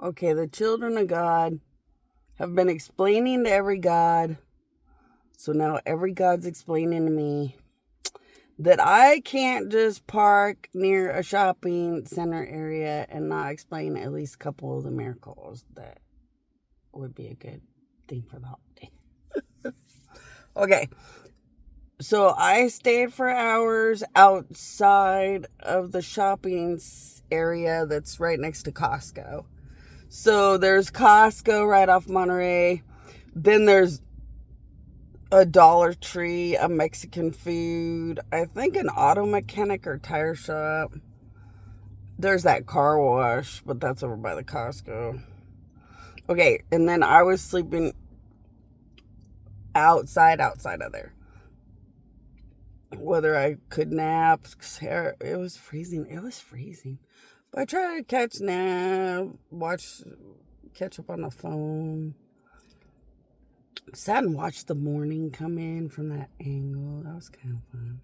Okay, the children of God have been explaining to every God. So now every God's explaining to me that I can't just park near a shopping center area and not explain at least a couple of the miracles that would be a good thing for the holiday. Okay, so I stayed for hours outside of the shopping area that's right next to Costco. So there's Costco right off Monterey. Then there's a Dollar Tree, a Mexican food, I think an auto mechanic or tire shop. There's that car wash, but that's over by the Costco. Okay, and then I was sleeping outside of there. Whether I could nap, it was freezing. It was freezing. But I tried to catch nap, catch up on the phone. Sat and watched the morning come in from that angle. That was kind of fun.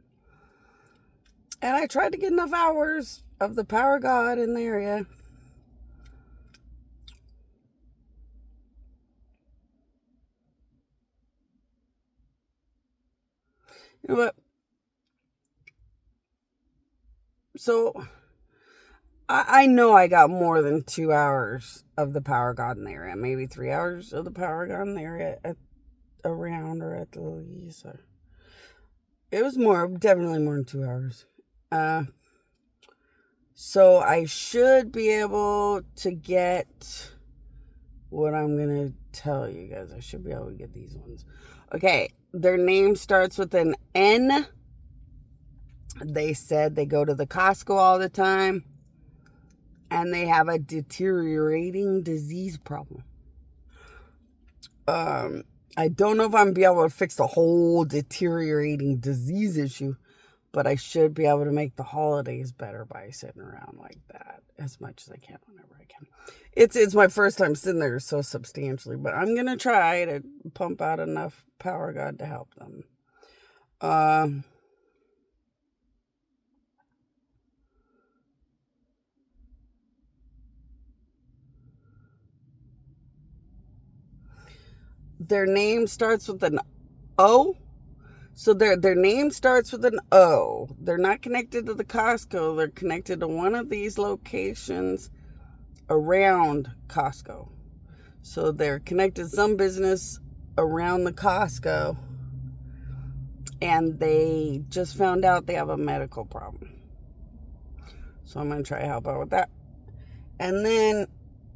And I tried to get enough hours of the power of God in the area. You know what? So I know I got more than 2 hours of the power of God in the area. Maybe 3 hours of the power of God in the area around or at the least. It was definitely more than 2 hours. So I should be able to get what I'm going to tell you guys. I should be able to get these ones. Okay, their name starts with an N. They said they go to the Costco all the time. And they have a deteriorating disease problem. I don't know if I'm going to be able to fix the whole deteriorating disease issue, but I should be able to make the holidays better by sitting around like that as much as I can whenever I can. It's my first time sitting there so substantially, but I'm going to try to pump out enough power God to help them. Their name starts with an O. So their name starts with an O. They're not connected to the Costco. They're connected to one of these locations around Costco. So they're connected to some business around the Costco. And they just found out they have a medical problem. So I'm going to try to help out with that. And then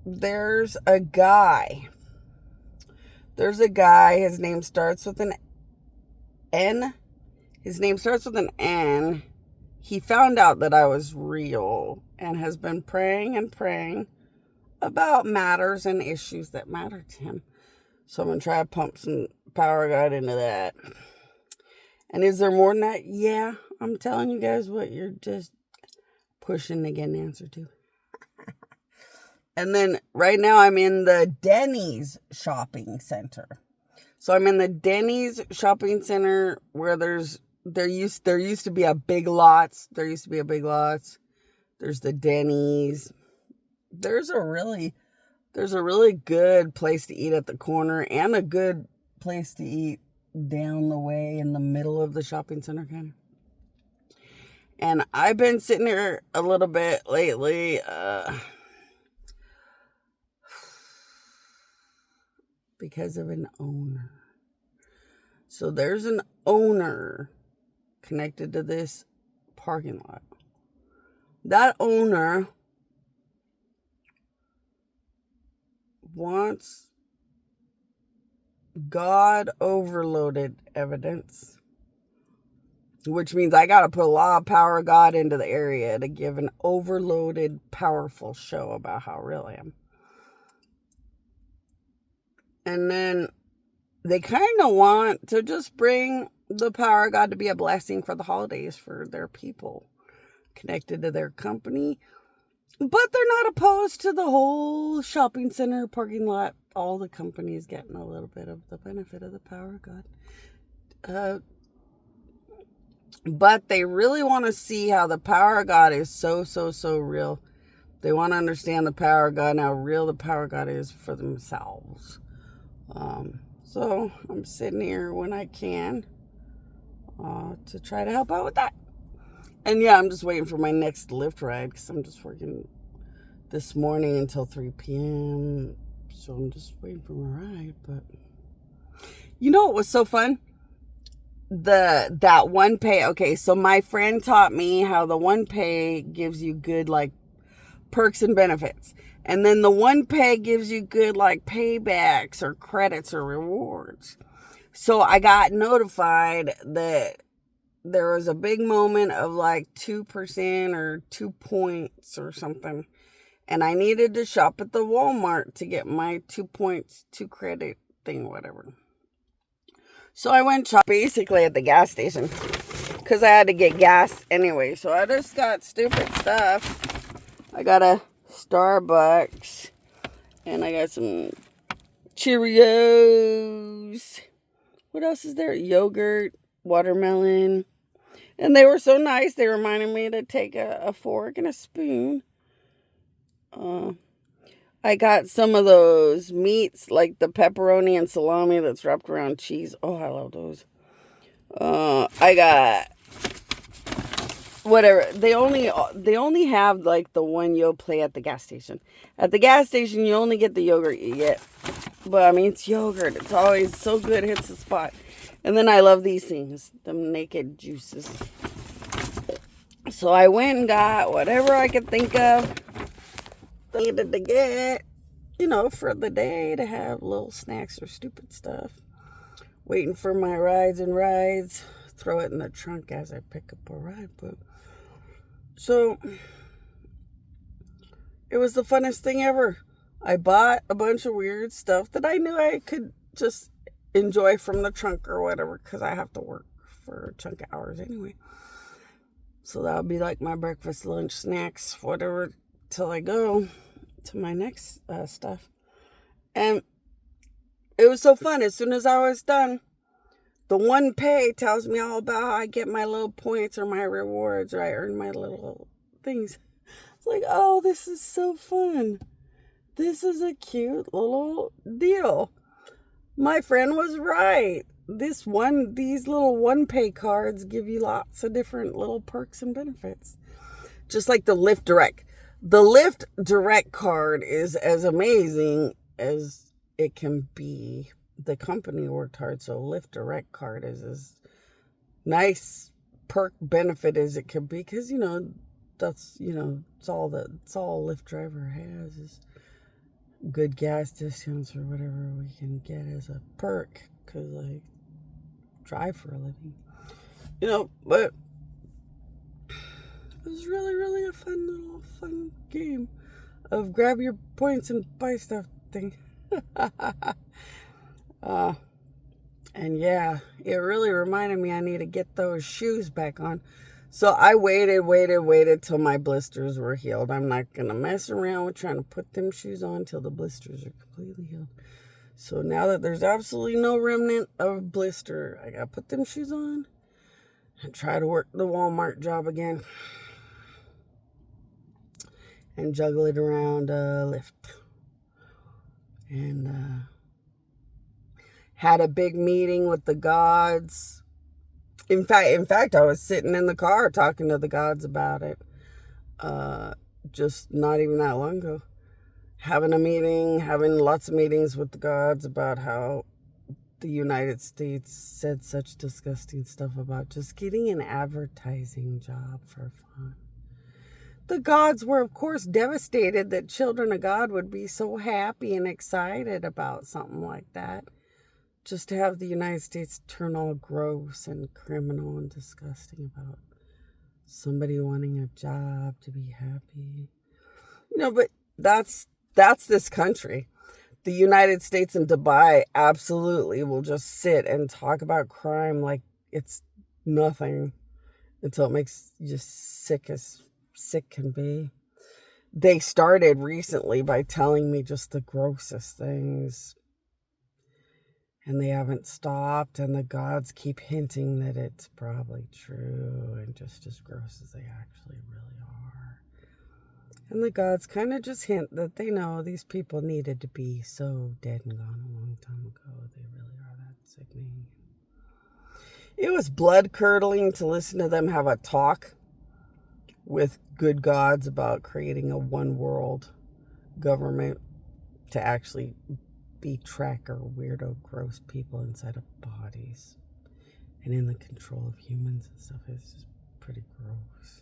there's a guy. His name starts with an N. His name starts with an N. He found out that I was real and has been praying and praying about matters and issues that matter to him. So I'm going to try to pump some power God into that. And is there more than that? Yeah, I'm telling you guys what you're just pushing to get an answer to. And then right now I'm in the Denny's shopping center. So I'm in the Denny's shopping center where there used to be a Big Lots. There's the Denny's. There's a really good place to eat at the corner and a good place to eat down the way in the middle of the shopping center kind of. And I've been sitting here a little bit lately, because of an owner. So there's an owner connected to this parking lot. That owner wants God overloaded evidence, which means I got to put a lot of power of God into the area to give an overloaded, powerful show about how real I am. And then they kind of want to just bring the power of God to be a blessing for the holidays for their people connected to their company. But they're not opposed to the whole shopping center parking lot. All the companies getting a little bit of the benefit of the power of God. But they really want to see how the power of God is so real They want to understand the power of God, and how real the power of God is for themselves. So I'm sitting here when I can to try to help out with that. And yeah, I'm just waiting for my next Lyft ride because I'm just working this morning until 3 p.m. So I'm just waiting for my ride. But you know what was so fun? That one pay. Okay, so my friend taught me how the one pay gives you good like perks and benefits. And then the one pay gives you good like paybacks or credits or rewards. So I got notified that there was a big moment of like 2% or 2 points or something. And I needed to shop at the Walmart to get my 2 points, 2 credit thing, whatever. So I went shop basically at the gas station because I had to get gas anyway. So I just got stupid stuff. I got a Starbucks and I got some Cheerios. What else is there? Yogurt, watermelon. And they were so nice. They reminded me to take a fork and a spoon. I got some of those meats, like the pepperoni and salami that's wrapped around cheese. Oh, I love those. I got whatever. They only have like the one Yoplait at the gas station. At the gas station, you only get the yogurt you get. But I mean, it's yogurt. It's always so good. It hits the spot. And then I love these things, the naked juices. So I went and got whatever I could think of. Needed to get, for the day to have little snacks or stupid stuff. Waiting for my rides. Throw it in the trunk as I pick up a ride. But so it was the funnest thing ever. I bought a bunch of weird stuff that I knew I could just enjoy from the trunk or whatever, because I have to work for a chunk of hours anyway. So that would be like my breakfast, lunch, snacks, whatever, till I go to my next stuff. And it was so fun. As soon as I was done, the one pay tells me all about how I get my little points or my rewards, or I earn my little things. It's like, oh, this is so fun. This is a cute little deal. My friend was right. These little one pay cards give you lots of different little perks and benefits. Just like the Lyft Direct. The Lyft Direct card is as amazing as it can be. The company worked hard, so Lyft Direct card is as nice perk benefit as it could be, because that's it's all Lyft driver has is good gas discounts or whatever we can get as a perk, because I drive for a living, but it was really, really a fun game of grab your points and buy stuff thing. And yeah, it really reminded me I need to get those shoes back on. So I waited till my blisters were healed. I'm not going to mess around with trying to put them shoes on till the blisters are completely healed. So now that there's absolutely no remnant of blister, I got to put them shoes on and try to work the Walmart job again. And juggle it around Lyft. And had a big meeting with the gods. In fact, I was sitting in the car talking to the gods about it. Just not even that long ago. Having lots of meetings with the gods about how the United States said such disgusting stuff about just getting an advertising job for fun. The gods were, of course, devastated that children of God would be so happy and excited about something like that. Just to have the United States turn all gross and criminal and disgusting about somebody wanting a job to be happy. But that's this country. The United States and Dubai absolutely will just sit and talk about crime like it's nothing until it makes you just sick as sick can be. They started recently by telling me just the grossest things, and they haven't stopped, and the gods keep hinting that it's probably true and just as gross as they actually really are. And the gods kind of just hint that they know these people needed to be so dead and gone a long time ago. They really are that sickening. It was blood-curdling to listen to them have a talk with good gods about creating a one-world government to actually be tracker, weirdo, gross people inside of bodies and in the control of humans and stuff. It's just pretty gross.